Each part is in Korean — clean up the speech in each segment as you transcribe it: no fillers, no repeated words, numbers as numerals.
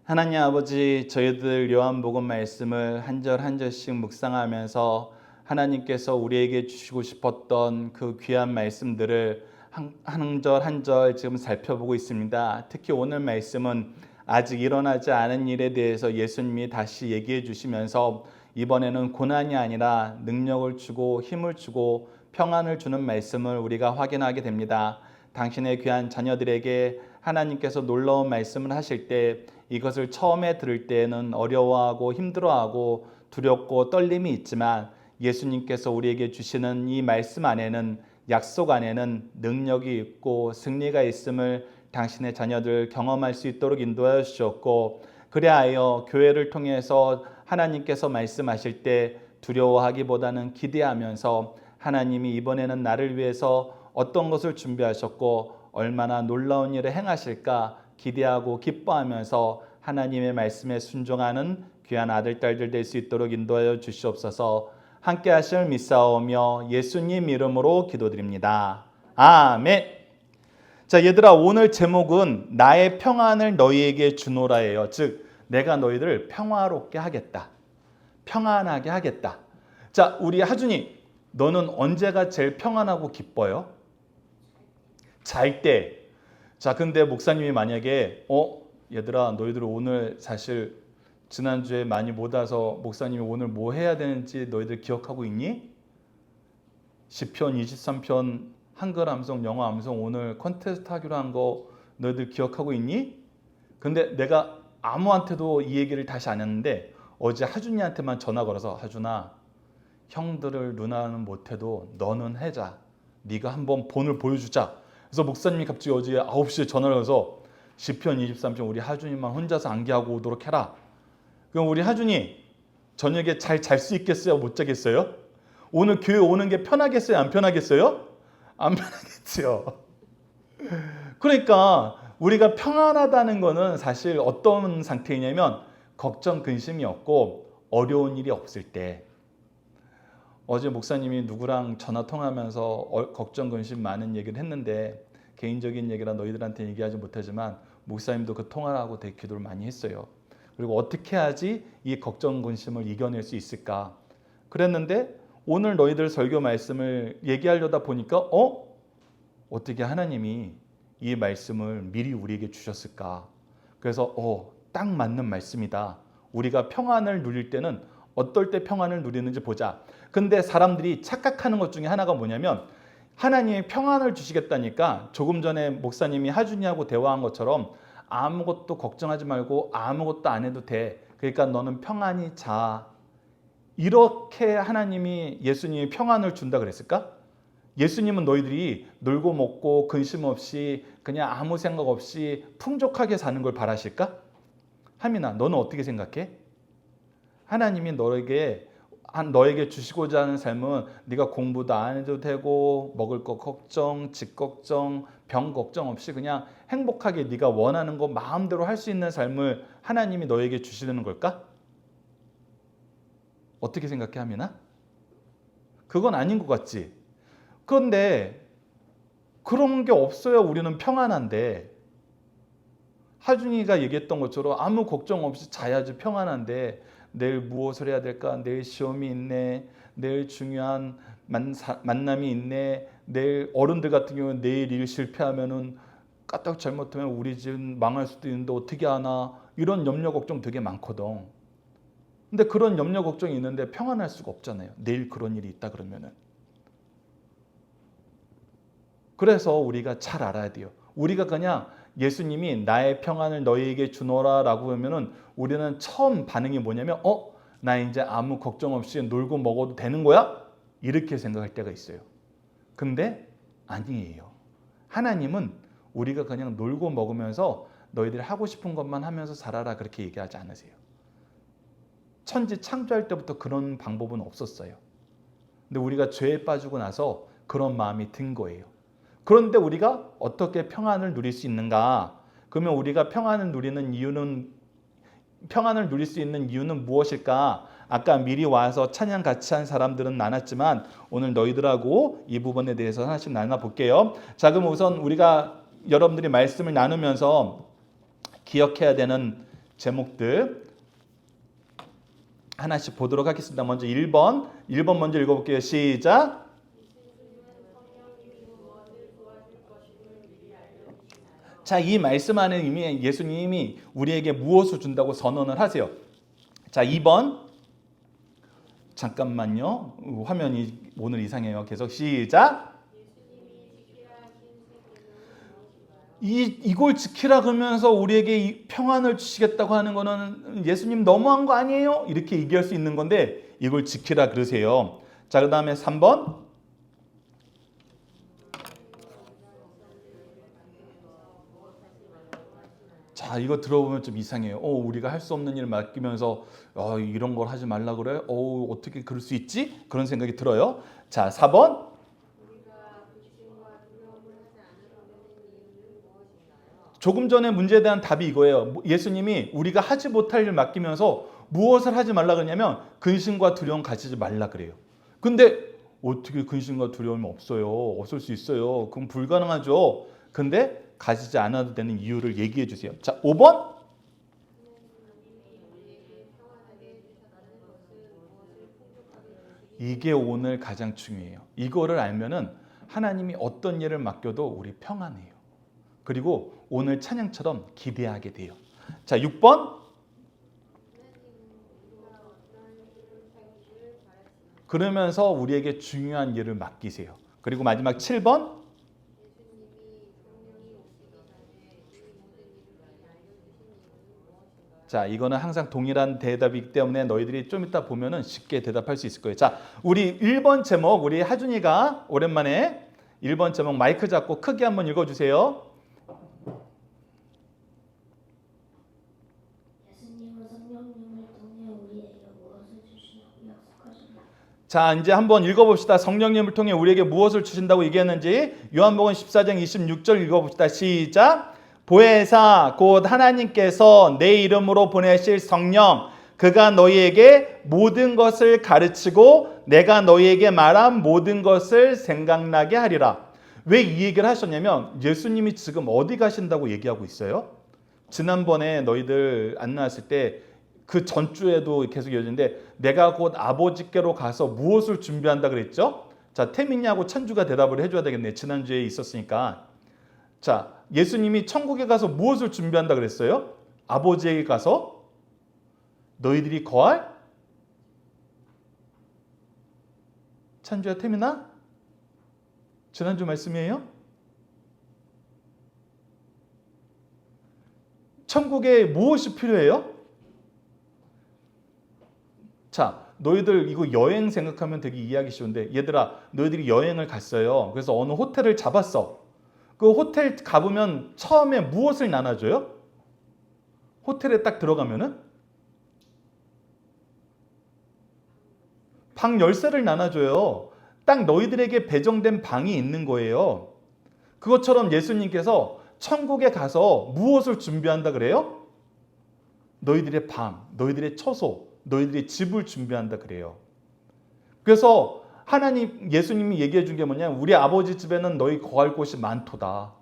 하나님 아버지, 저희들 요한복음 말씀을 한 절 한 절씩 묵상하면서 하나님께서 우리에게 주시고 싶었던 그 귀한 말씀들을 한 절 한 절 지금 살펴보고 있습니다. 특히 오늘 말씀은 아직 일어나지 않은 일에 대해서 예수님이 다시 얘기해 주시면서 이번에는 고난이 아니라 능력을 주고 힘을 주고 평안을 주는 말씀을 우리가 확인하게 됩니다. 당신의 귀한 자녀들에게 하나님께서 놀라운 말씀을 하실 때 이것을 처음에 들을 때에는 어려워하고 힘들어하고 두렵고 떨림이 있지만 예수님께서 우리에게 주시는 이 말씀 안에는, 약속 안에는 능력이 있고 승리가 있음을 당신의 자녀들 경험할 수 있도록 인도하여 주셨고, 그리하여 교회를 통해서 하나님께서 말씀하실 때 두려워하기보다는 기대하면서 하나님이 이번에는 나를 위해서 어떤 것을 준비하셨고 얼마나 놀라운 일을 행하실까 기대하고 기뻐하면서 하나님의 말씀에 순종하는 귀한 아들, 딸들 될 수 있도록 인도하여 주시옵소서. 함께 하실 믿사오며 예수님 이름으로 기도드립니다. 아멘. 자, 얘들아, 오늘 제목은 나의 평안을 너희에게 주노라예요. 즉, 내가 너희들을 평화롭게 하겠다. 평안하게 하겠다. 자, 우리 하준이, 너는 언제가 제일 평안하고 기뻐요? 잘 때. 자, 근데 목사님이 만약에 얘들아, 너희들 오늘 사실 지난주에 많이 못 와서 목사님이 오늘 뭐 해야 되는지 너희들 기억하고 있니? 시편 23편 한글 암송, 영어 암송 오늘 콘테스트 하기로 한 거 너희들 기억하고 있니? 근데 내가 아무한테도 이 얘기를 다시 안 했는데 어제 하준이한테만 전화 걸어서, 하준아, 형들을 누나는 못해도 너는 해자. 네가 한번 본을 보여주자. 그래서 목사님이 갑자기 어제 9시에 전화를 해서 시편 23편 우리 하준이만 혼자서 암기하고 오도록 해라. 그럼 우리 하준이 저녁에 잘 잘 수 있겠어요? 못 자겠어요? 오늘 교회 오는 게 편하겠어요? 안 편하겠어요? 안 편하겠죠. 그러니까 우리가 평안하다는 거는 사실 어떤 상태이냐면 걱정, 근심이 없고 어려운 일이 없을 때. 어제 목사님이 누구랑 전화 통화하면서 걱정, 근심 많은 얘기를 했는데 개인적인 얘기라 너희들한테 얘기하지 못하지만 목사님도 그 통화를 하고 되게 기도를 많이 했어요. 그리고 어떻게 해야지 이 걱정, 근심을 이겨낼 수 있을까? 그랬는데 오늘 너희들 설교 말씀을 얘기하려다 보니까 어떻게 하나님이 이 말씀을 미리 우리에게 주셨을까? 그래서 딱 맞는 말씀이다. 우리가 평안을 누릴 때는 어떨 때 평안을 누리는지 보자. 근데 사람들이 착각하는 것 중에 하나가 뭐냐면 하나님이 평안을 주시겠다니까 조금 전에 목사님이 하준이하고 대화한 것처럼 아무것도 걱정하지 말고 아무것도 안 해도 돼. 그러니까 너는 평안히 자. 이렇게 하나님이, 예수님이 평안을 준다 그랬을까? 예수님은 너희들이 놀고 먹고 근심 없이 그냥 아무 생각 없이 풍족하게 사는 걸 바라실까? 하민아, 너는 어떻게 생각해? 하나님이 너에게 주시고자 하는 삶은 네가 공부도 안 해도 되고 먹을 거 걱정, 집 걱정, 병 걱정 없이 그냥 행복하게 네가 원하는 거 마음대로 할 수 있는 삶을 하나님이 너에게 주시려는 걸까? 어떻게 생각해, 하민아? 그건 아닌 것 같지? 그런데 그런 게 없어야 우리는 평안한데, 하준이가 얘기했던 것처럼 아무 걱정 없이 자야지 평안한데 내일 무엇을 해야 될까? 내일 시험이 있네. 내일 중요한 만남이 있네. 내일 어른들 같은 경우는 내일 일 실패하면은 까딱 잘못하면 우리 집 망할 수도 있는데 어떻게 하나? 이런 염려 걱정 되게 많거든. 근데 그런 염려 걱정이 있는데 평안할 수가 없잖아요. 내일 그런 일이 있다 그러면은. 그래서 우리가 잘 알아야 돼요. 우리가 그냥 예수님이 나의 평안을 너희에게 주노라 라고 하면은 우리는 처음 반응이 뭐냐면 나 이제 아무 걱정 없이 놀고 먹어도 되는 거야? 이렇게 생각할 때가 있어요. 근데 아니에요. 하나님은 우리가 그냥 놀고 먹으면서 너희들이 하고 싶은 것만 하면서 살아라 그렇게 얘기하지 않으세요. 천지 창조할 때부터 그런 방법은 없었어요. 근데 우리가 죄에 빠지고 나서 그런 마음이 든 거예요. 그런데 우리가 어떻게 평안을 누릴 수 있는가? 그러면 우리가 평안을 누릴 수 있는 이유는 무엇일까? 아까 미리 와서 찬양 같이 한 사람들은 많았지만 오늘 너희들하고 이 부분에 대해서 하나씩 나눠볼게요. 자, 그럼 우선 우리가 여러분들이 말씀을 나누면서 기억해야 되는 제목들 하나씩 보도록 하겠습니다. 먼저 1번 먼저 읽어볼게요. 시작. 자, 이 말씀 안에 이미 예수님이 우리에게 무엇을 준다고 선언을 하세요. 자, 2번 잠깐만요. 화면이 오늘 이상해요. 계속 시작. 이걸 지키라 그러면서 우리에게 이 평안을 주시겠다고 하는 거는 예수님 너무한 거 아니에요? 이렇게 얘기할 수 있는 건데 이걸 지키라 그러세요. 자, 그 다음에 3번. 자, 이거 들어보면 좀 이상해요. 우리가 할 수 없는 일을 맡기면서 이런 걸 하지 말라 그래? 어떻게 그럴 수 있지? 그런 생각이 들어요. 자, 4번. 조금 전에 문제에 대한 답이 이거예요. 예수님이 우리가 하지 못할 일을 맡기면서 무엇을 하지 말라 그러냐면 근심과 두려움 가지지 말라 그래요. 근데 어떻게 근심과 두려움이 없어요? 없을 수 있어요. 그럼 불가능하죠. 근데 가지지 않아도 되는 이유를 얘기해 주세요. 자, 5번. 이게 오늘 가장 중요해요. 이거를 알면은 하나님이 어떤 일을 맡겨도 우리 평안해요. 그리고 오늘 찬양처럼 기대하게 돼요. 자, 6번. 그러면서 우리에게 중요한 일을 맡기세요. 그리고 마지막 7번. 자, 이거는 항상 동일한 대답이기 때문에 너희들이 좀 이따 보면은 쉽게 대답할 수 있을 거예요. 자, 우리 1번 제목, 우리 하준이가 오랜만에 1번 제목 마이크 잡고 크게 한번 읽어주세요. 예수님은 성령님을 통해 우리에게 무엇을 주시냐고 약속하셨나? 자, 이제 한번 읽어봅시다. 성령님을 통해 우리에게 무엇을 주신다고 얘기했는지 요한복음 14장 26절 읽어봅시다. 시작. 보혜사 곧 하나님께서 내 이름으로 보내실 성령 그가 너희에게 모든 것을 가르치고 내가 너희에게 말한 모든 것을 생각나게 하리라. 왜 이 얘기를 하셨냐면 예수님이 지금 어디 가신다고 얘기하고 있어요? 지난번에 너희들 안 나왔을 때 그 전주에도 계속 이어지는데 내가 곧 아버지께로 가서 무엇을 준비한다 그랬죠? 자, 태민이하고 천주가 대답을 해줘야 되겠네. 지난주에 있었으니까. 자, 예수님이 천국에 가서 무엇을 준비한다 그랬어요? 아버지에게 가서 너희들이 거할? 천주야, 태민아? 지난주 말씀이에요? 천국에 무엇이 필요해요? 자, 너희들 이거 여행 생각하면 되게 이해하기 쉬운데 얘들아, 너희들이 여행을 갔어요. 그래서 어느 호텔을 잡았어. 그 호텔 가보면 처음에 무엇을 나눠줘요? 호텔에 딱 들어가면은 방 열쇠를 나눠줘요. 딱 너희들에게 배정된 방이 있는 거예요. 그것처럼 예수님께서 천국에 가서 무엇을 준비한다 그래요? 너희들의 방, 너희들의 처소, 너희들의 집을 준비한다 그래요. 그래서 하나님, 예수님이 얘기해 준 게 뭐냐면 우리 아버지 집에는 너희 거할 곳이 많도다.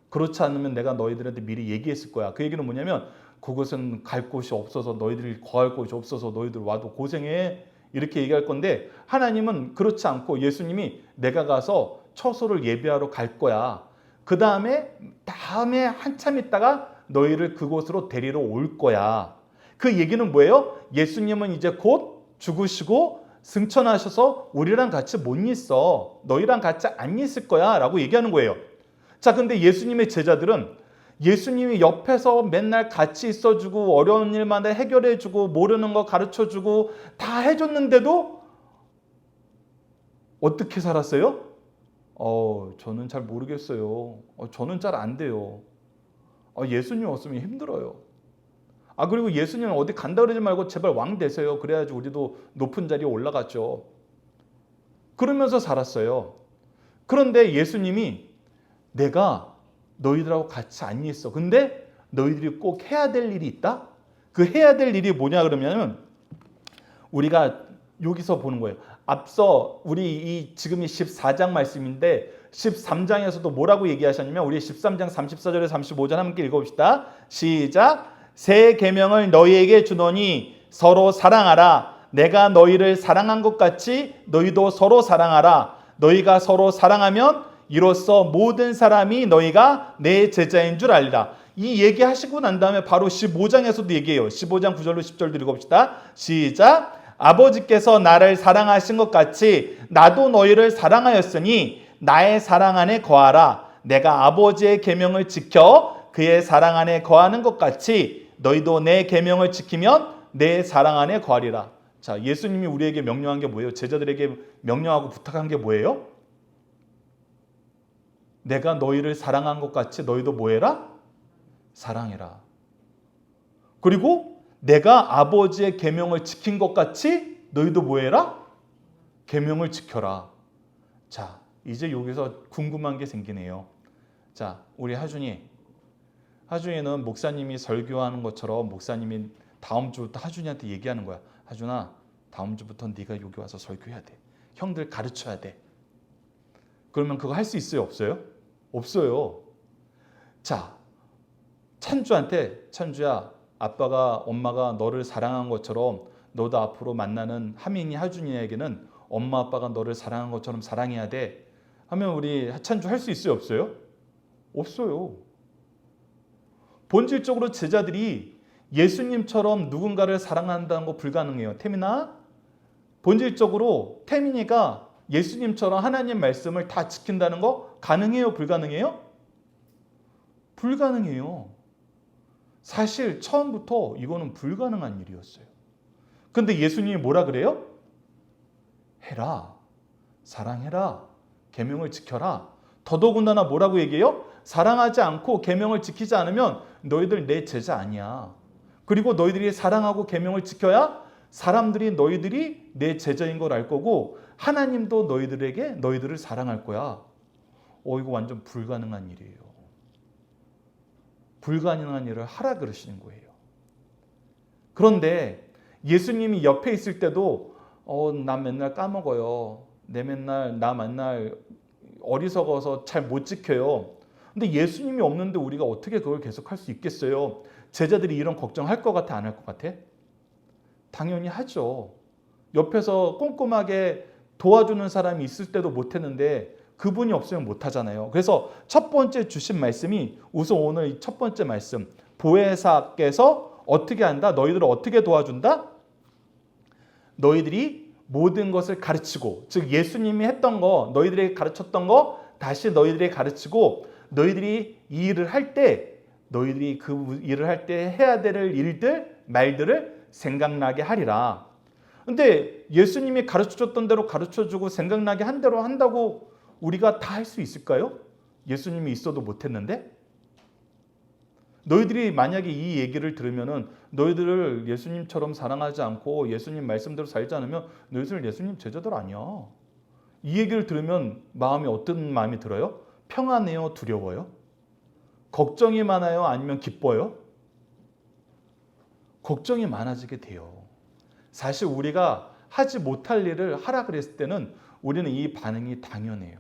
그렇지 않으면 내가 너희들한테 미리 얘기했을 거야. 그 얘기는 뭐냐면 그곳은 갈 곳이 없어서 너희들이 거할 곳이 없어서 너희들 와도 고생해. 이렇게 얘기할 건데 하나님은 그렇지 않고 예수님이 내가 가서 처소를 예비하러 갈 거야. 그 다음에 한참 있다가 너희를 그곳으로 데리러 올 거야. 그 얘기는 뭐예요? 예수님은 이제 곧 죽으시고 승천하셔서 우리랑 같이 못 있어. 너희랑 같이 안 있을 거야 라고 얘기하는 거예요. 자, 근데 예수님의 제자들은 예수님이 옆에서 맨날 같이 있어주고 어려운 일마다 해결해주고 모르는 거 가르쳐주고 다 해줬는데도 어떻게 살았어요? 저는 잘 모르겠어요. 저는 잘 안 돼요. 예수님 없으면 힘들어요. 그리고 예수님은 어디 간다 그러지 말고 제발 왕 되세요. 그래야지 우리도 높은 자리에 올라갔죠. 그러면서 살았어요. 그런데 예수님이 내가 너희들하고 같이 안 있어. 근데 너희들이 꼭 해야 될 일이 있다? 그 해야 될 일이 뭐냐 그러면 우리가 여기서 보는 거예요. 앞서 우리 지금이 14장 말씀인데 13장에서도 뭐라고 얘기하셨냐면 우리 13장 34절에 35절 함께 읽어봅시다. 시작. 새 계명을 너희에게 주노니 서로 사랑하라. 내가 너희를 사랑한 것 같이 너희도 서로 사랑하라. 너희가 서로 사랑하면 이로써 모든 사람이 너희가 내 제자인 줄 알리라. 이 얘기하시고 난 다음에 바로 15장에서도 얘기해요. 15장 9절로 10절도 읽어봅시다. 시작. 아버지께서 나를 사랑하신 것 같이 나도 너희를 사랑하였으니 나의 사랑 안에 거하라. 내가 아버지의 계명을 지켜 그의 사랑 안에 거하는 것 같이 너희도 내 계명을 지키면 내 사랑 안에 거하리라. 자, 예수님이 우리에게 명령한 게 뭐예요? 제자들에게 명령하고 부탁한 게 뭐예요? 내가 너희를 사랑한 것 같이 너희도 뭐해라? 사랑해라. 그리고 내가 아버지의 계명을 지킨 것 같이 너희도 뭐해라? 계명을 지켜라. 자, 이제 여기서 궁금한 게 생기네요. 자, 우리 하준이는 목사님이 설교하는 것처럼 목사님이 다음 주부터 하준이한테 얘기하는 거야. 하준아, 다음 주부터 네가 여기 와서 설교해야 돼. 형들 가르쳐야 돼. 그러면 그거 할 수 있어요? 없어요? 없어요. 자, 찬주야, 아빠가 엄마가 너를 사랑한 것처럼 너도 앞으로 만나는 하민이 하준이에게는 엄마 아빠가 너를 사랑한 것처럼 사랑해야 돼 하면 우리 찬주 할 수 있어요? 없어요? 없어요. 본질적으로 제자들이 예수님처럼 누군가를 사랑한다는 거 불가능해요. 태민아, 본질적으로 태민이가 예수님처럼 하나님 말씀을 다 지킨다는 거 가능해요? 불가능해요? 불가능해요. 사실 처음부터 이거는 불가능한 일이었어요. 근데 예수님이 뭐라 그래요? 해라. 사랑해라. 계명을 지켜라. 더더군다나 뭐라고 얘기해요? 사랑하지 않고 계명을 지키지 않으면 너희들 내 제자 아니야. 그리고 너희들이 사랑하고 계명을 지켜야 사람들이 너희들이 내 제자인 걸 알 거고 하나님도 너희들을 사랑할 거야. 이거 완전 불가능한 일이에요. 불가능한 일을 하라 그러시는 거예요. 그런데 예수님이 옆에 있을 때도 나 맨날 까먹어요. 나 맨날 어리석어서 잘 못 지켜요. 근데 예수님이 없는데 우리가 어떻게 그걸 계속할 수 있겠어요? 제자들이 이런 걱정할 것 같아? 안 할 것 같아? 당연히 하죠. 옆에서 꼼꼼하게 도와주는 사람이 있을 때도 못했는데 그분이 없으면 못하잖아요. 그래서 첫 번째 주신 말씀이 우선 오늘 첫 번째 말씀, 보혜사께서 어떻게 한다? 너희들을 어떻게 도와준다? 너희들이 모든 것을 가르치고, 즉 예수님이 했던 거, 너희들에게 가르쳤던 거 다시 너희들에게 가르치고, 너희들이 이 일을 할 때, 너희들이 그 일을 할 때 해야 될 일들, 말들을 생각나게 하리라. 근데 예수님이 가르쳐줬던 대로 가르쳐주고 생각나게 한 대로 한다고 우리가 다 할 수 있을까요? 예수님이 있어도 못했는데? 너희들이 만약에 이 얘기를 들으면은 너희들을 예수님처럼 사랑하지 않고 예수님 말씀대로 살지 않으면 너희들 예수님 제자들 아니야. 이 얘기를 들으면 마음이 어떤 마음이 들어요? 평안해요? 두려워요? 걱정이 많아요? 아니면 기뻐요? 걱정이 많아지게 돼요. 사실 우리가 하지 못할 일을 하라 그랬을 때는 우리는 이 반응이 당연해요.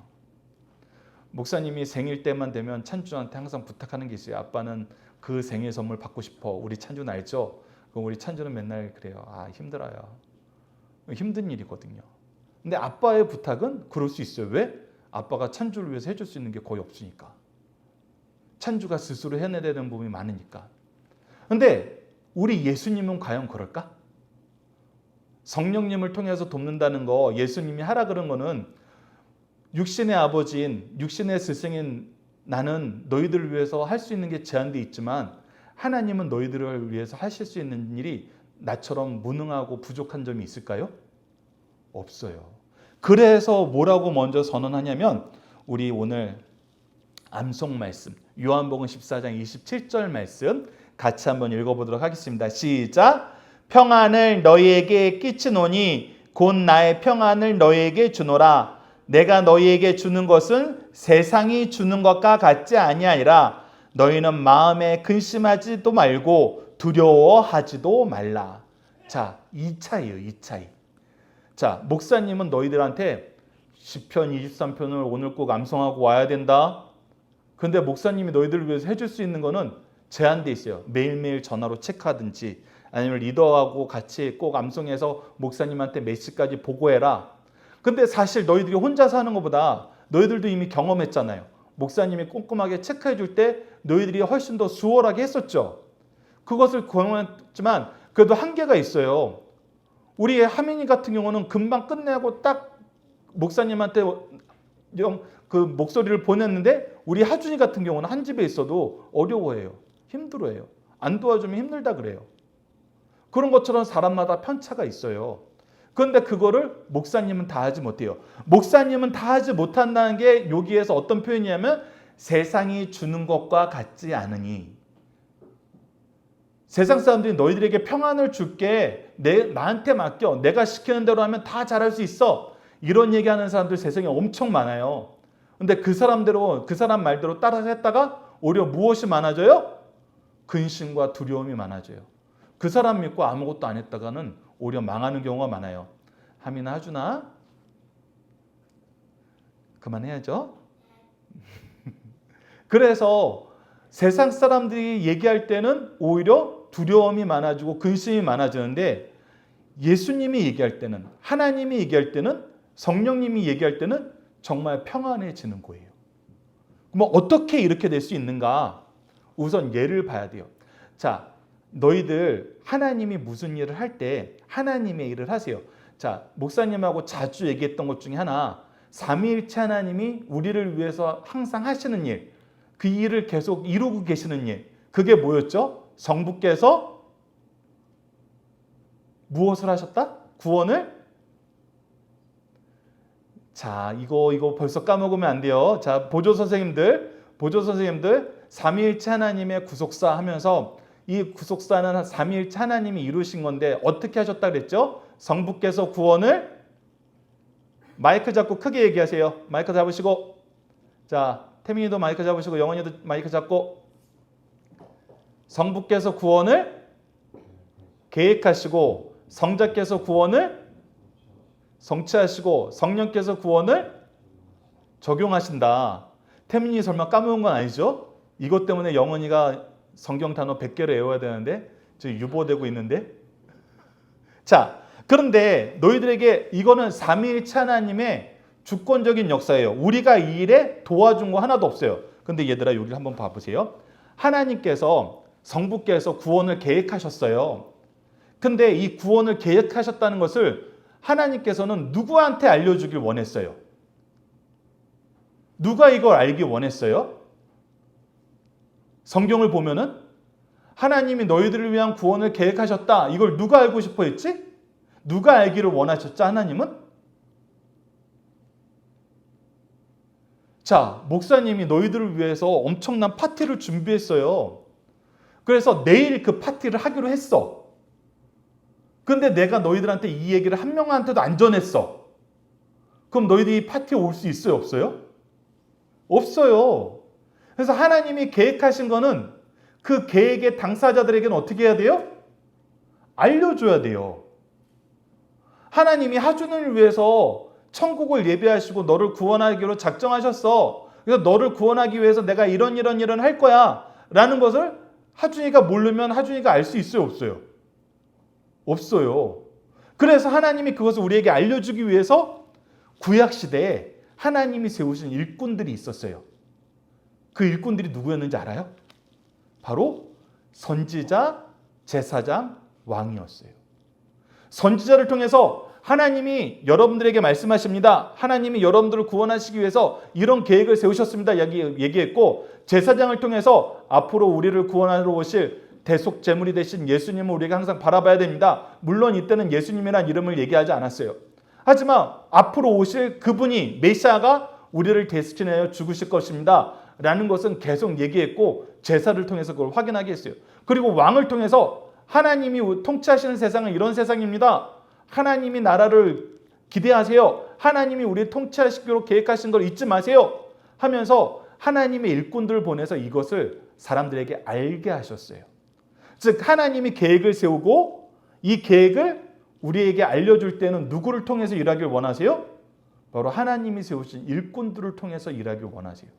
목사님이 생일 때만 되면 찬주한테 항상 부탁하는 게 있어요. 아빠는 그 생일 선물 받고 싶어. 우리 찬주는 알죠? 그럼 우리 찬주는 맨날 그래요. 힘들어요. 힘든 일이거든요. 근데 아빠의 부탁은 그럴 수 있어요. 왜? 아빠가 찬주를 위해서 해줄 수 있는 게 거의 없으니까. 찬주가 스스로 해내야 되는 부분이 많으니까. 근데 우리 예수님은 과연 그럴까? 성령님을 통해서 돕는다는 거, 예수님이 하라 그런 거는 육신의 아버지인, 육신의 스승인 나는 너희들을 위해서 할 수 있는 게 제한되어 있지만 하나님은 너희들을 위해서 하실 수 있는 일이 나처럼 무능하고 부족한 점이 있을까요? 없어요. 그래서 뭐라고 먼저 선언하냐면 우리 오늘 암송 말씀 요한복음 14장 27절 말씀 같이 한번 읽어보도록 하겠습니다. 시작! 평안을 너희에게 끼치노니 곧 나의 평안을 너희에게 주노라. 내가 너희에게 주는 것은 세상이 주는 것과 같지 아니하리라. 너희는 마음에 근심하지도 말고 두려워하지도 말라. 자, 이 차이예요. 이 차이. 자, 목사님은 너희들한테 시편 23편을 오늘 꼭 암송하고 와야 된다. 근데 목사님이 너희들을 위해서 해줄 수 있는 거는 제한돼 있어요. 매일매일 전화로 체크하든지 아니면 리더하고 같이 꼭 암송해서 목사님한테 몇 시까지 보고해라. 근데 사실 너희들이 혼자서 하는 것보다 너희들도 이미 경험했잖아요. 목사님이 꼼꼼하게 체크해 줄 때 너희들이 훨씬 더 수월하게 했었죠. 그것을 경험했지만 그래도 한계가 있어요. 우리 하민이 같은 경우는 금방 끝내고 딱 목사님한테 그 목소리를 보냈는데 우리 하준이 같은 경우는 한 집에 있어도 어려워해요. 힘들어해요. 안 도와주면 힘들다 그래요. 그런 것처럼 사람마다 편차가 있어요. 그런데 그거를 목사님은 다 하지 못해요. 목사님은 다 하지 못한다는 게 여기에서 어떤 표현이냐면 세상이 주는 것과 같지 않으니, 세상 사람들이 너희들에게 평안을 줄게, 나한테 맡겨, 내가 시키는 대로 하면 다 잘할 수 있어, 이런 얘기하는 사람들 세상에 엄청 많아요. 근데 그 사람대로, 그 사람 말대로 따라서 했다가 오히려 무엇이 많아져요? 근심과 두려움이 많아져요. 그 사람 믿고 아무것도 안 했다가는 오히려 망하는 경우가 많아요. 하민아, 하준아, 그만해야죠. 그래서 세상 사람들이 얘기할 때는 오히려 두려움이 많아지고 근심이 많아지는데, 예수님이 얘기할 때는, 하나님이 얘기할 때는, 성령님이 얘기할 때는 정말 평안해지는 거예요. 그럼 어떻게 이렇게 될 수 있는가? 우선 예를 봐야 돼요. 자, 너희들 하나님이 무슨 일을 할 때 하나님의 일을 하세요. 자, 목사님하고 자주 얘기했던 것 중에 하나, 삼위일체 하나님이 우리를 위해서 항상 하시는 일, 그 일을 계속 이루고 계시는 일, 그게 뭐였죠? 성부께서 무엇을 하셨다? 구원을? 자, 이거 벌써 까먹으면 안 돼요. 자, 보조 선생님들, 삼위일체 하나님의 구속사 하면서 이 구속사는 삼위일체 하나님이 이루신 건데 어떻게 하셨다 그랬죠? 성부께서 구원을, 마이크 잡고 크게 얘기하세요. 마이크 잡으시고, 자, 태민이도 마이크 잡으시고 영원이도 마이크 잡고, 성부께서 구원을 계획하시고 성자께서 구원을 성취하시고 성령께서 구원을 적용하신다. 태민이 설마 까먹은 건 아니죠? 이것 때문에 영원이가 성경 단어 100개를 외워야 되는데 지금 유보되고 있는데. 자, 그런데 너희들에게 이거는 삼위일체 하나님의 주권적인 역사예요. 우리가 이 일에 도와준 거 하나도 없어요. 근데 얘들아, 여기를 한번 봐보세요. 하나님께서, 성부께서 구원을 계획하셨어요. 근데 이 구원을 계획하셨다는 것을 하나님께서는 누구한테 알려주길 원했어요? 누가 이걸 알기 원했어요? 성경을 보면은 하나님이 너희들을 위한 구원을 계획하셨다, 이걸 누가 알고 싶어 했지? 누가 알기를 원하셨죠, 하나님은? 자, 목사님이 너희들을 위해서 엄청난 파티를 준비했어요. 그래서 내일 그 파티를 하기로 했어. 근데 내가 너희들한테 이 얘기를 한 명한테도 안 전했어. 그럼 너희들이 파티에 올 수 있어요, 없어요? 없어요. 그래서 하나님이 계획하신 거는 그 계획의 당사자들에게는 어떻게 해야 돼요? 알려줘야 돼요. 하나님이 하준을 위해서 천국을 예비하시고 너를 구원하기로 작정하셨어. 그래서 너를 구원하기 위해서 내가 이런 일은 할 거야 라는 것을 하준이가 모르면 하준이가 알 수 있어요, 없어요? 없어요. 그래서 하나님이 그것을 우리에게 알려주기 위해서 구약시대에 하나님이 세우신 일꾼들이 있었어요. 그 일꾼들이 누구였는지 알아요? 바로 선지자, 제사장, 왕이었어요. 선지자를 통해서 하나님이 여러분들에게 말씀하십니다. 하나님이 여러분들을 구원하시기 위해서 이런 계획을 세우셨습니다, 얘기했고, 제사장을 통해서 앞으로 우리를 구원하러 오실 대속 제물이 되신 예수님을 우리가 항상 바라봐야 됩니다. 물론 이때는 예수님이라는 이름을 얘기하지 않았어요. 하지만 앞으로 오실 그분이, 메시아가 우리를 대신하여 죽으실 것입니다 라는 것은 계속 얘기했고, 제사를 통해서 그걸 확인하게 했어요. 그리고 왕을 통해서 하나님이 통치하시는 세상은 이런 세상입니다. 하나님이 나라를 기대하세요. 하나님이 우리를 통치하시기로 계획하신 걸 잊지 마세요 하면서 하나님의 일꾼들을 보내서 이것을 사람들에게 알게 하셨어요. 즉, 하나님이 계획을 세우고 이 계획을 우리에게 알려줄 때는 누구를 통해서 일하길 원하세요? 바로 하나님이 세우신 일꾼들을 통해서 일하길 원하세요.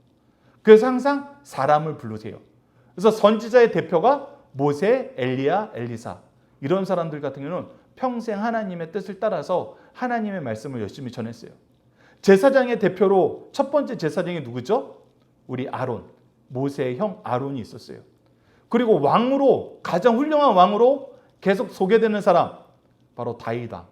그래서 항상 사람을 부르세요. 그래서 선지자의 대표가 모세, 엘리야, 엘리사 이런 사람들 같은 경우는 평생 하나님의 뜻을 따라서 하나님의 말씀을 열심히 전했어요. 제사장의 대표로 첫 번째 제사장이 누구죠? 우리 아론, 모세의 형 아론이 있었어요. 그리고 왕으로 가장 훌륭한 왕으로 계속 소개되는 사람 바로 다윗이다.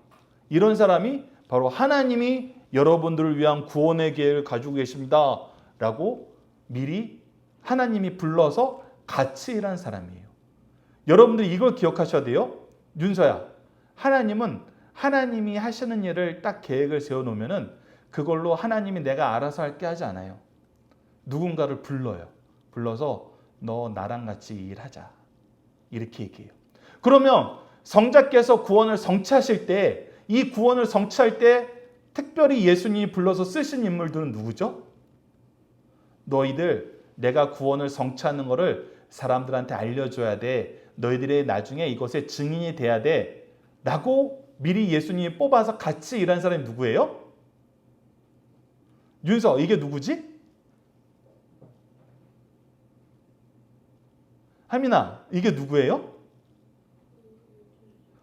이런 사람이 바로 하나님이 여러분들을 위한 구원의 계획을 가지고 계십니다 라고 미리 하나님이 불러서 같이 일한 사람이에요. 여러분들이 이걸 기억하셔야 돼요. 윤서야, 하나님은 하나님이 하시는 일을 딱 계획을 세워놓으면 그걸로 하나님이 내가 알아서 할게 하지 않아요. 누군가를 불러요. 불러서 너 나랑 같이 일하자 이렇게 얘기해요. 그러면 성자께서 구원을 성취하실 때 이 구원을 성취할 때 특별히 예수님이 불러서 쓰신 인물들은 누구죠? 너희들 내가 구원을 성취하는 것을 사람들한테 알려줘야 돼. 너희들의 나중에 이것의 증인이 돼야 돼 라고 미리 예수님이 뽑아서 같이 일한 사람이 누구예요? 윤서, 이게 누구지? 하민아, 이게 누구예요?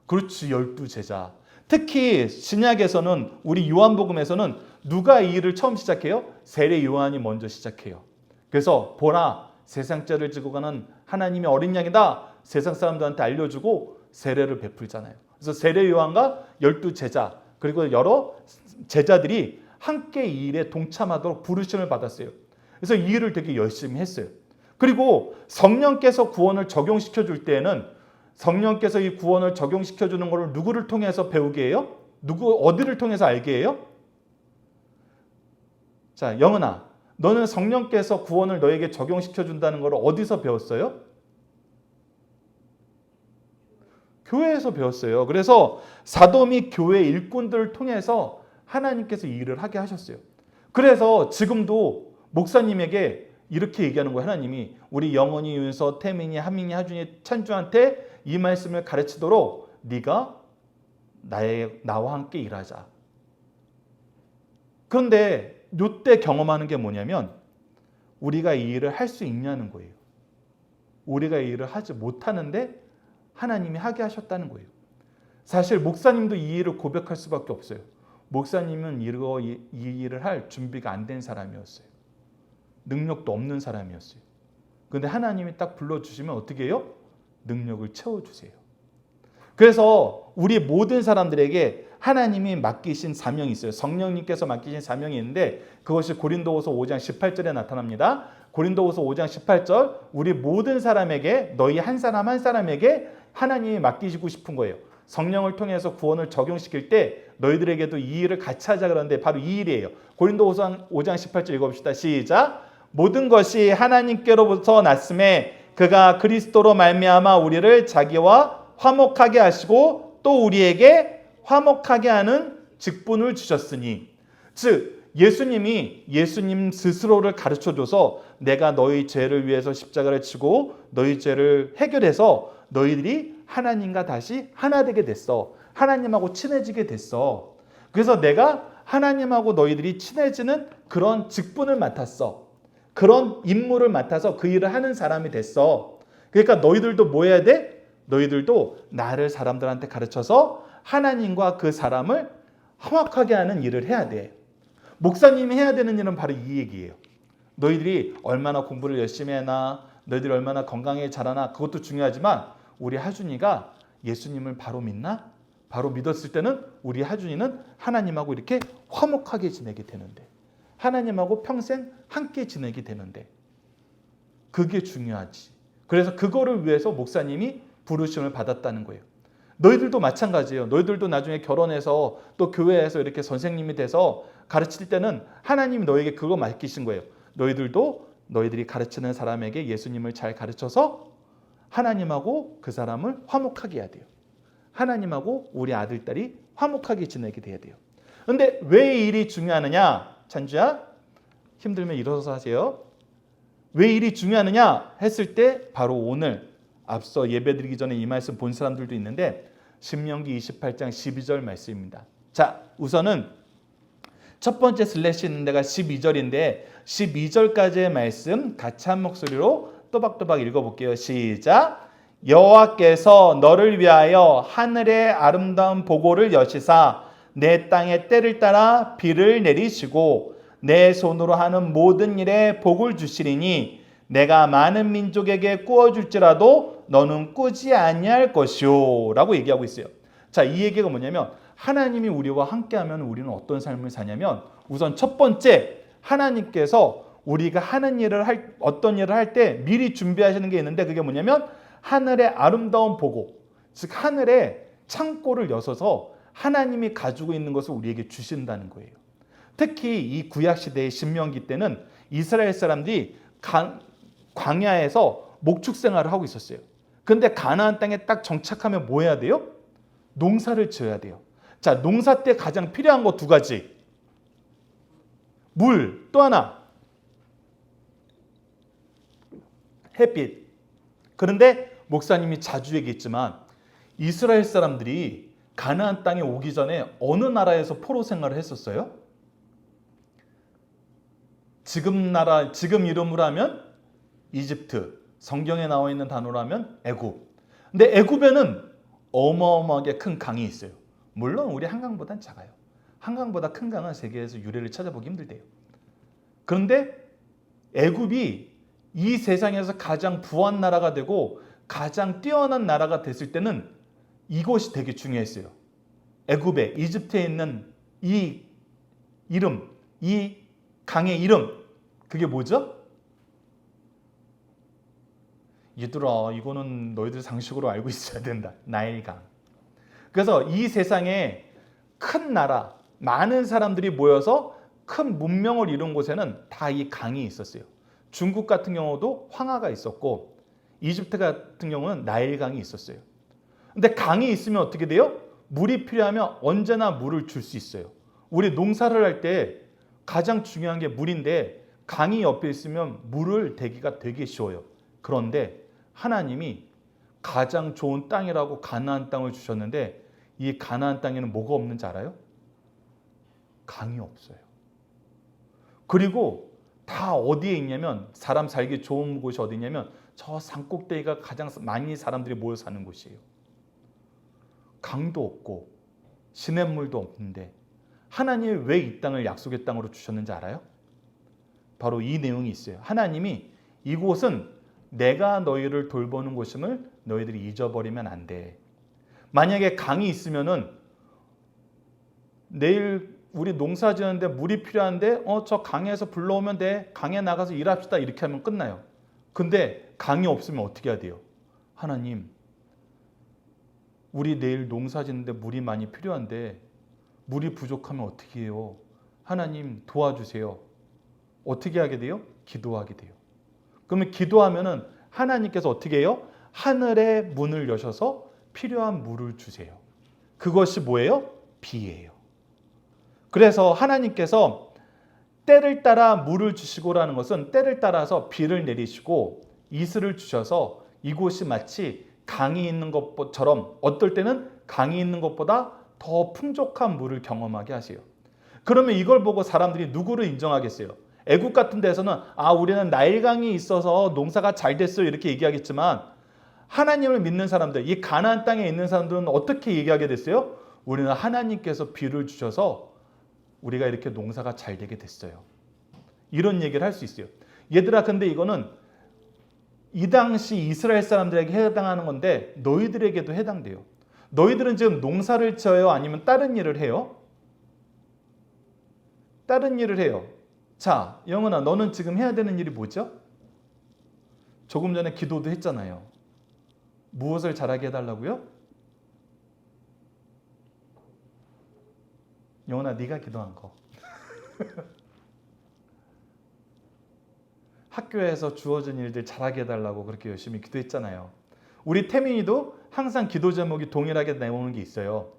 그렇지, 12제자. 특히 신약에서는 우리 요한복음에서는 누가 이 일을 처음 시작해요? 세례 요한이 먼저 시작해요. 그래서 보라, 세상 죄를 지고 가는 하나님의 어린 양이다. 세상 사람들한테 알려주고 세례를 베풀잖아요. 그래서 세례 요한과 12제자 그리고 여러 제자들이 함께 이 일에 동참하도록 부르심을 받았어요. 그래서 이 일을 되게 열심히 했어요. 그리고 성령께서 구원을 적용시켜 줄 때에는 성령께서 이 구원을 적용시켜 주는 것을 누구를 통해서 배우게 해요? 어디를 통해서 알게 해요? 자, 영은아, 너는 성령께서 구원을 너에게 적용시켜 준다는 걸 어디서 배웠어요? 교회에서 배웠어요. 그래서 사도미 교회 일꾼들을 통해서 하나님께서 이 일을 하게 하셨어요. 그래서 지금도 목사님에게 이렇게 얘기하는 거예요. 하나님이 우리 영원이, 윤서, 태민이, 하민이, 하준이, 찬주한테 이 말씀을 가르치도록 네가 나와 함께 일하자. 그런데 이때 경험하는 게 뭐냐면 우리가 이 일을 할 수 있냐는 거예요. 우리가 이 일을 하지 못하는데 하나님이 하게 하셨다는 거예요. 사실 목사님도 이 일을 고백할 수밖에 없어요. 목사님은 이 일을 할 준비가 안 된 사람이었어요. 능력도 없는 사람이었어요. 그런데 하나님이 딱 불러주시면 어떻게 해요? 능력을 채워주세요. 그래서 우리 모든 사람들에게 하나님이 맡기신 사명이 있어요. 성령님께서 맡기신 사명이 있는데 그것이 고린도후서 5장 18절에 나타납니다. 고린도후서 5장 18절 우리 모든 사람에게 너희 한 사람 한 사람에게 하나님이 맡기시고 싶은 거예요. 성령을 통해서 구원을 적용시킬 때 너희들에게도 이 일을 같이 하자 그러는데 바로 이 일이에요. 고린도후서 5장 18절 읽어봅시다. 시작. 모든 것이 하나님께로부터 났음에 그가 그리스도로 말미암아 우리를 자기와 화목하게 하시고 또 우리에게 화목하게 하는 직분을 주셨으니 즉 예수님 스스로를 가르쳐줘서 내가 너희 죄를 위해서 십자가를 치고 너희 죄를 해결해서 너희들이 하나님과 다시 하나 되게 됐어. 하나님하고 친해지게 됐어. 그래서 내가 하나님하고 너희들이 친해지는 그런 직분을 맡았어. 그런 임무를 맡아서 그 일을 하는 사람이 됐어. 그러니까 너희들도 뭐 해야 돼? 너희들도 나를 사람들한테 가르쳐서 하나님과 그 사람을 화목하게 하는 일을 해야 돼. 목사님이 해야 되는 일은 바로 이 얘기예요. 너희들이 얼마나 공부를 열심히 해나 너희들이 얼마나 건강하게 자라나 그것도 중요하지만 우리 하준이가 예수님을 바로 믿나? 바로 믿었을 때는 우리 하준이는 하나님하고 이렇게 화목하게 지내게 되는데 하나님하고 평생 함께 지내게 되는데 그게 중요하지. 그래서 그거를 위해서 목사님이 부르심을 받았다는 거예요. 너희들도 마찬가지예요. 너희들도 나중에 결혼해서 또 교회에서 이렇게 선생님이 돼서 가르칠 때는 하나님이 너에게 그거 맡기신 거예요. 너희들도 너희들이 가르치는 사람에게 예수님을 잘 가르쳐서 하나님하고 그 사람을 화목하게 해야 돼요. 하나님하고 우리 아들, 딸이 화목하게 지내게 돼야 돼요. 그런데 왜 이 일이 중요하느냐? 찬주야, 힘들면 일어서서 하세요. 왜 일이 중요하느냐 했을 때 바로 오늘 앞서 예배드리기 전에 이 말씀 본 사람들도 있는데 신명기 28장 12절 말씀입니다. 자, 우선은 첫 번째 슬래시 있는 데가 12절인데 12절까지의 말씀 같이 한 목소리로 또박또박 읽어볼게요. 시작. 여호와께서 너를 위하여 하늘의 아름다운 보고를 여시사 내 땅의 때를 따라 비를 내리시고 내 손으로 하는 모든 일에 복을 주시리니 내가 많은 민족에게 꾸어줄지라도 너는 꾸지 아니할 것이오 라고 얘기하고 있어요. 자, 이 얘기가 뭐냐면 하나님이 우리와 함께하면 우리는 어떤 삶을 사냐면 우선 첫 번째 하나님께서 우리가 어떤 일을 할 때 미리 준비하시는 게 있는데 그게 뭐냐면 하늘의 아름다운 보고, 즉 하늘의 창고를 여셔서 하나님이 가지고 있는 것을 우리에게 주신다는 거예요. 특히 이 구약시대의 신명기 때는 이스라엘 사람들이 광야에서 목축 생활을 하고 있었어요. 그런데 가나안 땅에 딱 정착하면 뭐 해야 돼요? 농사를 지어야 돼요. 자, 농사 때 가장 필요한 거 두 가지. 물, 또 하나 햇빛. 그런데 목사님이 자주 얘기했지만 이스라엘 사람들이 가나안 땅에 오기 전에 어느 나라에서 포로 생활을 했었어요? 지금 이름으로 하면 이집트, 성경에 나와 있는 단어로 하면 애굽. 근데 애굽에는 어마어마하게 큰 강이 있어요. 물론 우리 한강보단 작아요. 한강보다 큰 강은 세계에서 유래를 찾아보기 힘들대요. 그런데 애굽이 이 세상에서 가장 부한 나라가 되고 가장 뛰어난 나라가 됐을 때는 이곳이 되게 중요했어요. 애굽에, 이집트에 있는 이 이름, 이 강의 이름, 그게 뭐죠? 얘들아, 이거는 너희들 상식으로 알고 있어야 된다. 나일강. 그래서 이 세상에 큰 나라, 많은 사람들이 모여서 큰 문명을 이룬 곳에는 다 이 강이 있었어요. 중국 같은 경우도 황하가 있었고 이집트 같은 경우는 나일강이 있었어요. 근데 강이 있으면 어떻게 돼요? 물이 필요하면 언제나 물을 줄 수 있어요. 우리 농사를 할 때 가장 중요한 게 물인데 강이 옆에 있으면 물을 대기가 되게 쉬워요. 그런데 하나님이 가장 좋은 땅이라고 가나안 땅을 주셨는데 이 가나안 땅에는 뭐가 없는지 알아요? 강이 없어요. 그리고 다 어디에 있냐면 사람 살기 좋은 곳이 어디냐면 저 산꼭대기가 가장 많이 사람들이 모여 사는 곳이에요. 강도 없고 시냇물도 없는데 하나님이 왜 이 땅을 약속의 땅으로 주셨는지 알아요? 바로 이 내용이 있어요. 하나님이 이곳은 내가 너희를 돌보는 곳임을 너희들이 잊어버리면 안 돼. 만약에 강이 있으면은 내일 우리 농사 지는데 물이 필요한데 저 강에서 불러오면 돼. 강에 나가서 일합시다. 이렇게 하면 끝나요. 근데 강이 없으면 어떻게 해야 돼요? 하나님, 우리 내일 농사 짓는데 물이 많이 필요한데 물이 부족하면 어떻게 해요? 하나님 도와주세요. 어떻게 하게 돼요? 기도하게 돼요. 그러면 기도하면은 하나님께서 어떻게 해요? 하늘의 문을 여셔서 필요한 물을 주세요. 그것이 뭐예요? 비예요. 그래서 하나님께서 때를 따라 물을 주시고라는 것은 때를 따라서 비를 내리시고 이슬을 주셔서 이곳이 마치 강이 있는 것처럼 어떨 때는 강이 있는 것보다 더 풍족한 물을 경험하게 하세요. 그러면 이걸 보고 사람들이 누구를 인정하겠어요? 애국 같은 데서는 우리는 나일강이 있어서 농사가 잘 됐어요 이렇게 얘기하겠지만 하나님을 믿는 사람들, 이 가나안 땅에 있는 사람들은 어떻게 얘기하게 됐어요? 우리는 하나님께서 비를 주셔서 우리가 이렇게 농사가 잘 되게 됐어요. 이런 얘기를 할 수 있어요. 얘들아, 근데 이거는 이 당시 이스라엘 사람들에게 해당하는 건데 너희들에게도 해당돼요. 너희들은 지금 농사를 지어요? 아니면 다른 일을 해요? 다른 일을 해요. 자, 영은아, 너는 지금 해야 되는 일이 뭐죠? 조금 전에 기도도 했잖아요. 무엇을 잘하게 해달라고요? 영은아, 네가 기도한 거. 학교에서 주어진 일들 잘하게 해달라고 그렇게 열심히 기도했잖아요. 우리 태민이도 항상 기도 제목이 동일하게 나오는 게 있어요.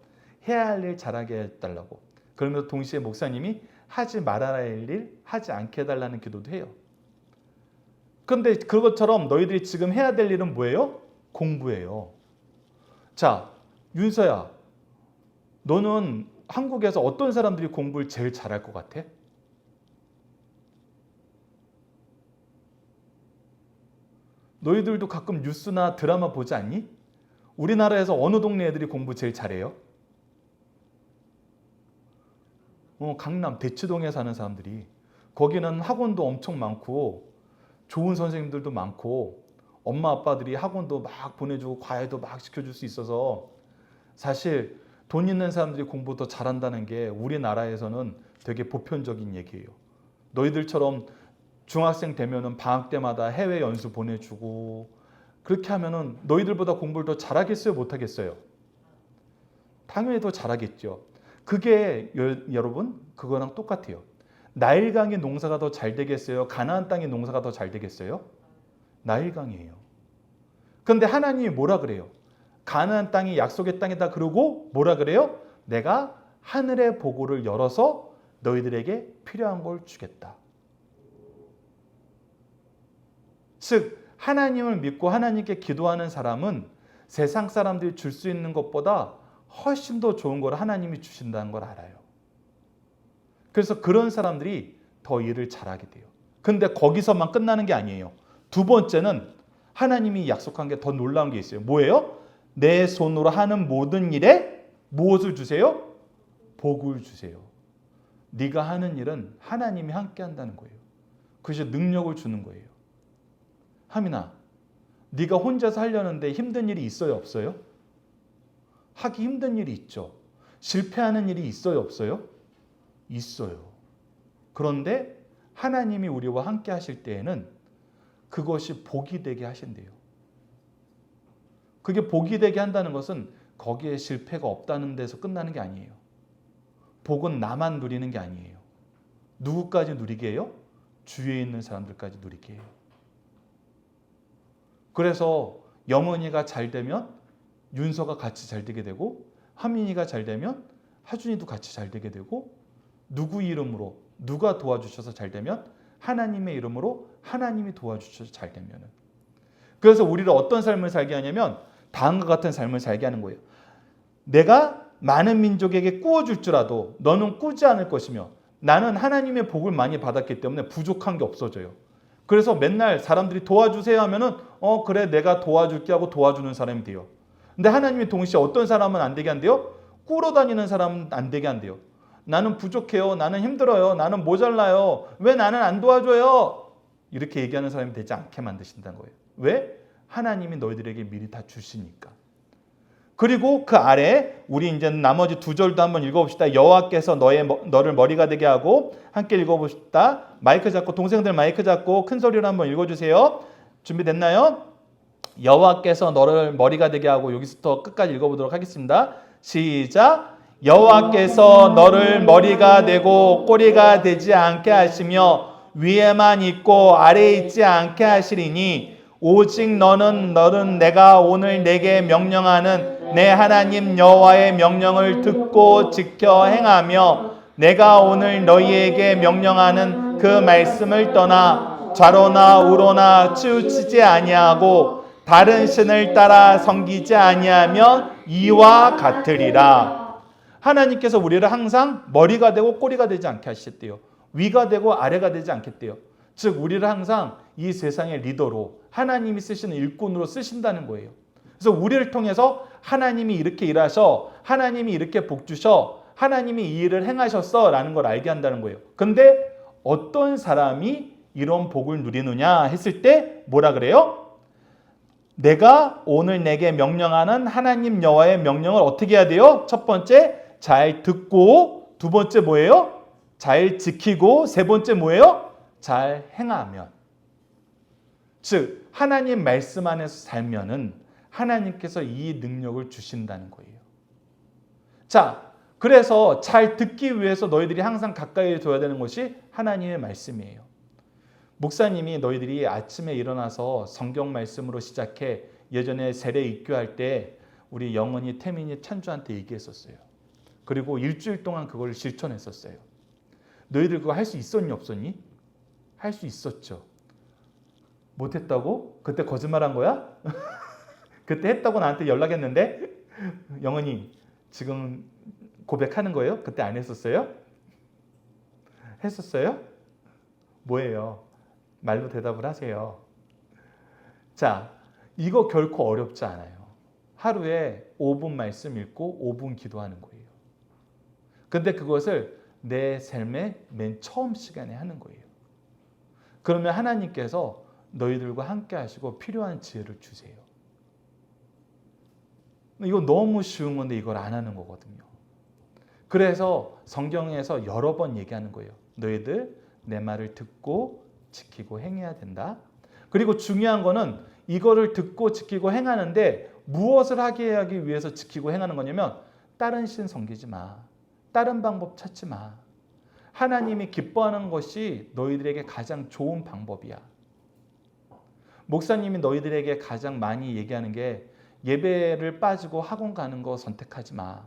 해야 할 일 잘하게 해달라고. 그러면서 동시에 목사님이 하지 말아야 할 일 하지 않게 해달라는 기도도 해요. 그런데 그것처럼 너희들이 지금 해야 될 일은 뭐예요? 공부예요. 자, 윤서야, 너는 한국에서 어떤 사람들이 공부를 제일 잘할 것 같아? 너희들도 가끔 뉴스나 드라마 보지 않니? 우리나라에서 어느 동네 애들이 공부 제일 잘해요? 강남 대치동에 사는 사람들이. 거기는 학원도 엄청 많고 좋은 선생님들도 많고 엄마 아빠들이 학원도 막 보내주고 과외도 막 시켜줄 수 있어서 사실 돈 있는 사람들이 공부 더 잘한다는 게 우리나라에서는 되게 보편적인 얘기예요. 너희들처럼 중학생 되면은 방학 때마다 해외 연수 보내주고 그렇게 하면은 너희들보다 공부를 더 잘하겠어요? 못하겠어요? 당연히 더 잘하겠죠. 그게 여러분 그거랑 똑같아요. 나일강의 농사가 더 잘 되겠어요? 가나안 땅의 농사가 더 잘 되겠어요? 나일강이에요. 그런데 하나님이 뭐라 그래요? 가나안 땅이 약속의 땅이다 그러고 뭐라 그래요? 내가 하늘의 보고를 열어서 너희들에게 필요한 걸 주겠다. 즉 하나님을 믿고 하나님께 기도하는 사람은 세상 사람들이 줄 수 있는 것보다 훨씬 더 좋은 걸 하나님이 주신다는 걸 알아요. 그래서 그런 사람들이 더 일을 잘하게 돼요. 근데 거기서만 끝나는 게 아니에요. 두 번째는 하나님이 약속한 게 더 놀라운 게 있어요. 뭐예요? 내 손으로 하는 모든 일에 무엇을 주세요? 복을 주세요. 네가 하는 일은 하나님이 함께 한다는 거예요. 그것이 능력을 주는 거예요. 하민아, 네가 혼자서 하려는데 힘든 일이 있어요? 없어요? 하기 힘든 일이 있죠. 실패하는 일이 있어요? 없어요? 있어요. 그런데 하나님이 우리와 함께 하실 때에는 그것이 복이 되게 하신대요. 그게 복이 되게 한다는 것은 거기에 실패가 없다는 데서 끝나는 게 아니에요. 복은 나만 누리는 게 아니에요. 누구까지 누리게 해요? 주위에 있는 사람들까지 누리게 해요. 그래서 영원이가 잘 되면 윤서가 같이 잘 되게 되고 하민이가 잘 되면 하준이도 같이 잘 되게 되고 누구 이름으로 누가 도와주셔서 잘 되면 하나님의 이름으로 하나님이 도와주셔서 잘 되면은. 그래서 우리를 어떤 삶을 살게 하냐면 다음과 같은 삶을 살게 하는 거예요. 내가 많은 민족에게 꾸어줄 줄라도 너는 꾸지 않을 것이며 나는 하나님의 복을 많이 받았기 때문에 부족한 게 없어져요. 그래서 맨날 사람들이 도와주세요 하면은 그래 내가 도와줄게 하고 도와주는 사람이 돼요. 근데 하나님이 동시에 어떤 사람은 안 되게 한대요? 꾸러 다니는 사람은 안 되게 한대요. 나는 부족해요. 나는 힘들어요. 나는 모자라요. 왜 나는 안 도와줘요? 이렇게 얘기하는 사람이 되지 않게 만드신다는 거예요. 왜? 하나님이 너희들에게 미리 다 주시니까. 그리고 그 아래 우리 이제 나머지 두 절도 한번 읽어봅시다. 여호와께서 너를 머리가 되게 하고 함께 읽어봅시다. 마이크 잡고 동생들 마이크 잡고 큰 소리로 한번 읽어주세요. 준비됐나요? 여호와께서 너를 머리가 되게 하고 여기서부터 끝까지 읽어보도록 하겠습니다. 시작. 여호와께서 너를 머리가 되고 꼬리가 되지 않게 하시며 위에만 있고 아래에 있지 않게 하시리니 오직 너는 내가 오늘 내게 명령하는 내 하나님 여호와의 명령을 듣고 지켜 행하며 내가 오늘 너희에게 명령하는 그 말씀을 떠나 좌로나 우로나 치우치지 아니하고 다른 신을 따라 섬기지 아니하면 이와 같으리라. 하나님께서 우리를 항상 머리가 되고 꼬리가 되지 않게 하셨대요. 위가 되고 아래가 되지 않겠대요. 즉 우리를 항상 이 세상의 리더로 하나님이 쓰시는 일꾼으로 쓰신다는 거예요. 그래서 우리를 통해서 하나님이 이렇게 일하셔, 하나님이 이렇게 복 주셔, 하나님이 이 일을 행하셨어 라는 걸 알게 한다는 거예요. 근데 어떤 사람이 이런 복을 누리느냐 했을 때 뭐라 그래요? 내가 오늘 내게 명령하는 하나님 여호와의 명령을 어떻게 해야 돼요? 첫 번째 잘 듣고, 두 번째 뭐예요? 잘 지키고, 세 번째 뭐예요? 잘 행하면. 즉 하나님 말씀 안에서 살면은 하나님께서 이 능력을 주신다는 거예요. 자, 그래서 잘 듣기 위해서 너희들이 항상 가까이 둬야 되는 것이 하나님의 말씀이에요. 목사님이 너희들이 아침에 일어나서 성경 말씀으로 시작해 예전에 세례 입교할 때 우리 영원히 태민이 찬주한테 얘기했었어요. 그리고 일주일 동안 그걸 실천했었어요. 너희들 그거 할 수 있었니 없었니? 할 수 있었죠. 못했다고? 그때 거짓말한 거야? 그때 했다고 나한테 연락했는데 영원히 지금 고백하는 거예요? 그때 안 했었어요? 했었어요? 뭐예요? 말로 대답을 하세요. 자, 이거 결코 어렵지 않아요. 하루에 5분 말씀 읽고 5분 기도하는 거예요. 근데 그것을 내 삶의 맨 처음 시간에 하는 거예요. 그러면 하나님께서 너희들과 함께 하시고 필요한 지혜를 주세요. 이거 너무 쉬운 건데 이걸 안 하는 거거든요. 그래서 성경에서 여러 번 얘기하는 거예요. 너희들 내 말을 듣고 지키고 행해야 된다. 그리고 중요한 거는 이거를 듣고 지키고 행하는데 무엇을 하기 위해서 지키고 행하는 거냐면 다른 신 섬기지 마. 다른 방법 찾지 마. 하나님이 기뻐하는 것이 너희들에게 가장 좋은 방법이야. 목사님이 너희들에게 가장 많이 얘기하는 게 예배를 빠지고 학원 가는 거 선택하지 마.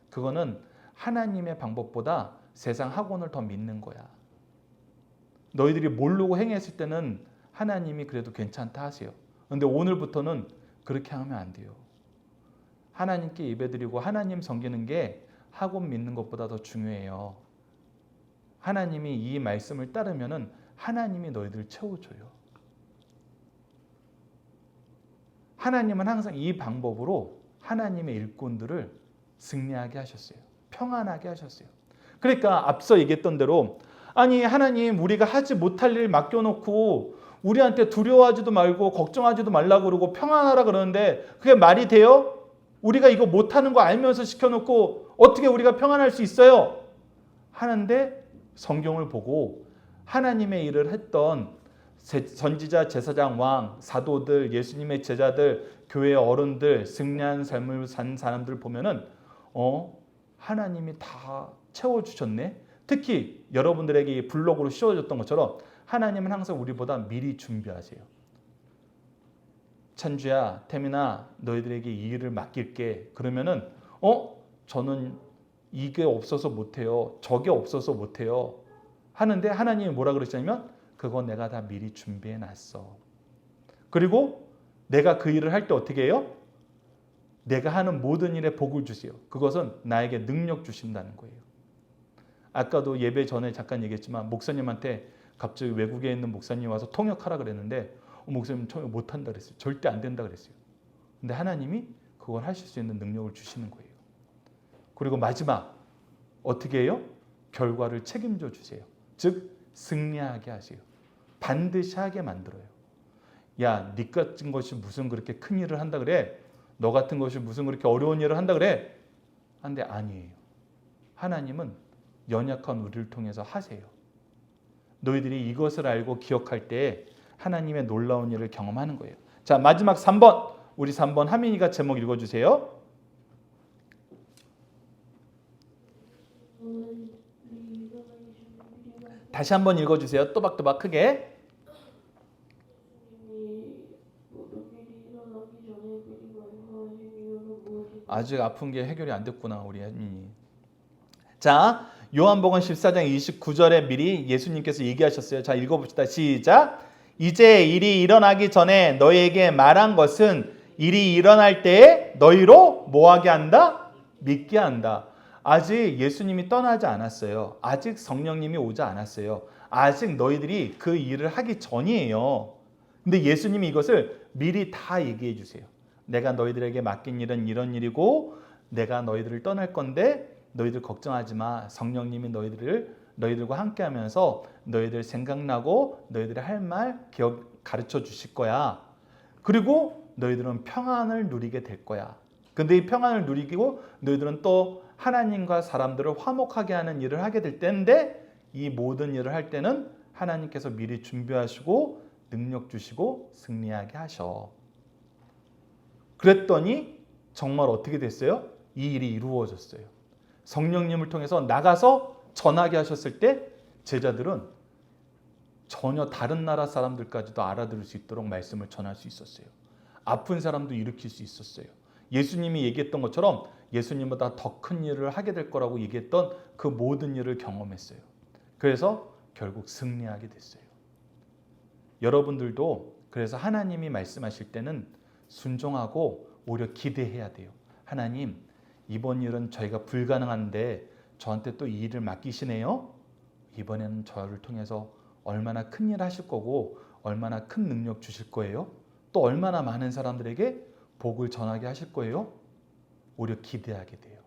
그거는 하나님의 방법보다 세상 학원을 더 믿는 거야. 너희들이 모르고 행했을 때는 하나님이 그래도 괜찮다 하세요. 그런데 오늘부터는 그렇게 하면 안 돼요. 하나님께 예배드리고 하나님 섬기는 게 학원 믿는 것보다 더 중요해요. 하나님이 이 말씀을 따르면은 하나님이 너희들을 채워줘요. 하나님은 항상 이 방법으로 하나님의 일꾼들을 승리하게 하셨어요. 평안하게 하셨어요. 그러니까 앞서 얘기했던 대로 아니 하나님 우리가 하지 못할 일 맡겨놓고 우리한테 두려워하지도 말고 걱정하지도 말라고 그러고 평안하라 그러는데 그게 말이 돼요? 우리가 이거 못하는 거 알면서 시켜놓고 어떻게 우리가 평안할 수 있어요? 하는데 성경을 보고 하나님의 일을 했던 선지자, 제사장, 왕, 사도들, 예수님의 제자들, 교회 어른들, 승리한 삶을 산 사람들 보면은 하나님이 다 채워주셨네. 특히 여러분들에게 블록으로 씌워줬던 것처럼 하나님은 항상 우리보다 미리 준비하세요. 찬주야, 태민아, 너희들에게 이 일을 맡길게. 그러면은 저는 이게 없어서 못해요. 저게 없어서 못해요. 하는데 하나님이 뭐라 그러시냐면 그거 내가 다 미리 준비해 놨어. 그리고 내가 그 일을 할 때 어떻게 해요? 내가 하는 모든 일에 복을 주세요. 그것은 나에게 능력 주신다는 거예요. 아까도 예배 전에 잠깐 얘기했지만 목사님한테 갑자기 외국에 있는 목사님이 와서 통역하라 그랬는데 목사님 통역 못한다 그랬어요. 절대 안 된다 그랬어요. 근데 하나님이 그걸 하실 수 있는 능력을 주시는 거예요. 그리고 마지막 어떻게 해요? 결과를 책임져 주세요. 즉 승리하게 하세요. 반드시 하게 만들어요. 야, 네 같은 것이 무슨 그렇게 큰 일을 한다 그래? 너 같은 것이 무슨 그렇게 어려운 일을 한다 그래? 한데 아니에요. 하나님은 연약한 우리를 통해서 하세요. 너희들이 이것을 알고 기억할 때 하나님의 놀라운 일을 경험하는 거예요. 자, 마지막 3번. 우리 3번 하민이가 제목 읽어주세요. 다시 한번 읽어주세요. 또박또박 크게. 아직 아픈 게 해결이 안 됐구나 우리 하민이. 자, 요한복음 14장 29절에 미리 예수님께서 얘기하셨어요. 자, 읽어봅시다. 시작. 이제 일이 일어나기 전에 너희에게 말한 것은 일이 일어날 때에 너희로 뭐하게 한다? 믿게 한다. 아직 예수님이 떠나지 않았어요. 아직 성령님이 오지 않았어요. 아직 너희들이 그 일을 하기 전이에요. 근데 예수님이 이것을 미리 다 얘기해 주세요. 내가 너희들에게 맡긴 일은 이런 일이고 내가 너희들을 떠날 건데 너희들 걱정하지 마. 성령님이 너희들과 함께 하면서 너희들 생각나고 너희들의 할 말 가르쳐 주실 거야. 그리고 너희들은 평안을 누리게 될 거야. 근데 이 평안을 누리고 너희들은 또 하나님과 사람들을 화목하게 하는 일을 하게 될 때인데 이 모든 일을 할 때는 하나님께서 미리 준비하시고 능력 주시고 승리하게 하셔. 그랬더니 정말 어떻게 됐어요? 이 일이 이루어졌어요. 성령님을 통해서 나가서 전하게 하셨을 때 제자들은 전혀 다른 나라 사람들까지도 알아들을 수 있도록 말씀을 전할 수 있었어요. 아픈 사람도 일으킬 수 있었어요. 예수님이 얘기했던 것처럼 예수님보다 더 큰 일을 하게 될 거라고 얘기했던 그 모든 일을 경험했어요. 그래서 결국 승리하게 됐어요. 여러분들도 그래서 하나님이 말씀하실 때는 순종하고 오히려 기대해야 돼요. 하나님, 이번 일은 저희가 불가능한데 저한테 또 이 일을 맡기시네요. 이번에는 저를 통해서 얼마나 큰 일 하실 거고 얼마나 큰 능력 주실 거예요. 또 얼마나 많은 사람들에게 복을 전하게 하실 거예요? 오히려 기대하게 돼요.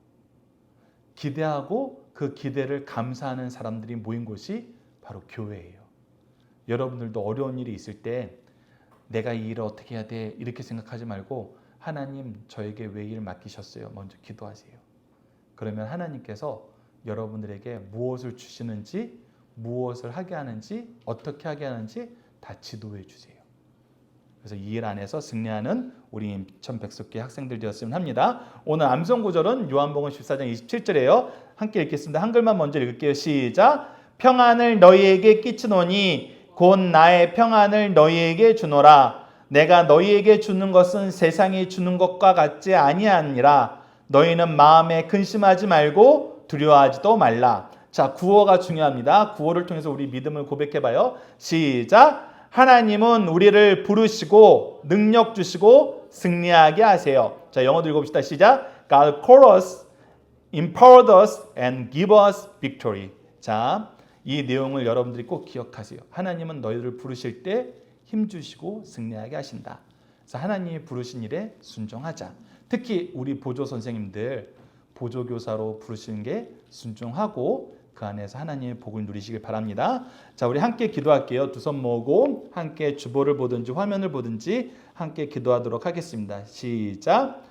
기대하고 그 기대를 감사하는 사람들이 모인 곳이 바로 교회예요. 여러분들도 어려운 일이 있을 때 내가 이 일을 어떻게 해야 돼? 이렇게 생각하지 말고 하나님 저에게 왜 일 맡기셨어요? 먼저 기도하세요. 그러면 하나님께서 여러분들에게 무엇을 주시는지, 무엇을 하게 하는지, 어떻게 하게 하는지 다 지도해 주세요. 그래서 이 일 안에서 승리하는 우리 인천 백석교회 학생들 되었으면 합니다. 오늘 암송 구절은 요한복음 14장 27절이에요. 함께 읽겠습니다. 한글만 먼저 읽을게요. 시작. 평안을 너희에게 끼치노니 곧 나의 평안을 너희에게 주노라. 내가 너희에게 주는 것은 세상이 주는 것과 같지 아니하니라. 너희는 마음에 근심하지 말고 두려워하지도 말라. 자, 구호가 중요합니다. 구호를 통해서 우리 믿음을 고백해봐요. 시작. 하나님은 우리를 부르시고 능력 주시고 승리하게 하세요. 자, 영어도 읽어봅시다. 시작. God called us, empowered us, and give us victory. 자, 이 내용을 여러분들이 꼭 기억하세요. 하나님은 너희들을 부르실 때 힘주시고 승리하게 하신다. 그래서 하나님이 부르신 일에 순종하자. 특히 우리 보조 선생님들 보조교사로 부르시는 게 순종하고 그 안에서 하나님의 복을 누리시길 바랍니다. 자, 우리 함께 기도할게요. 두 손 모으고 함께 주보를 보든지 화면을 보든지 함께 기도하도록 하겠습니다. 시작.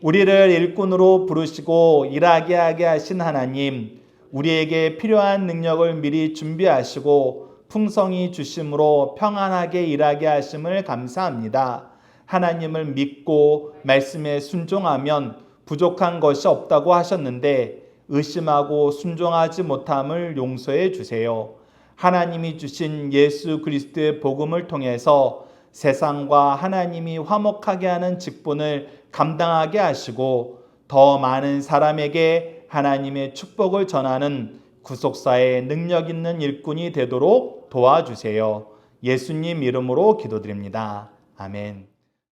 우리를 일꾼으로 부르시고 일하게 하게 하신 하나님, 우리에게 필요한 능력을 미리 준비하시고 풍성히 주심으로 평안하게 일하게 하심을 감사합니다. 하나님을 믿고 말씀에 순종하면 부족한 것이 없다고 하셨는데 의심하고 순종하지 못함을 용서해 주세요. 하나님이 주신 예수 그리스도의 복음을 통해서 세상과 하나님이 화목하게 하는 직분을 감당하게 하시고 더 많은 사람에게 하나님의 축복을 전하는 구속사의 능력 있는 일꾼이 되도록 도와주세요. 예수님 이름으로 기도드립니다. 아멘.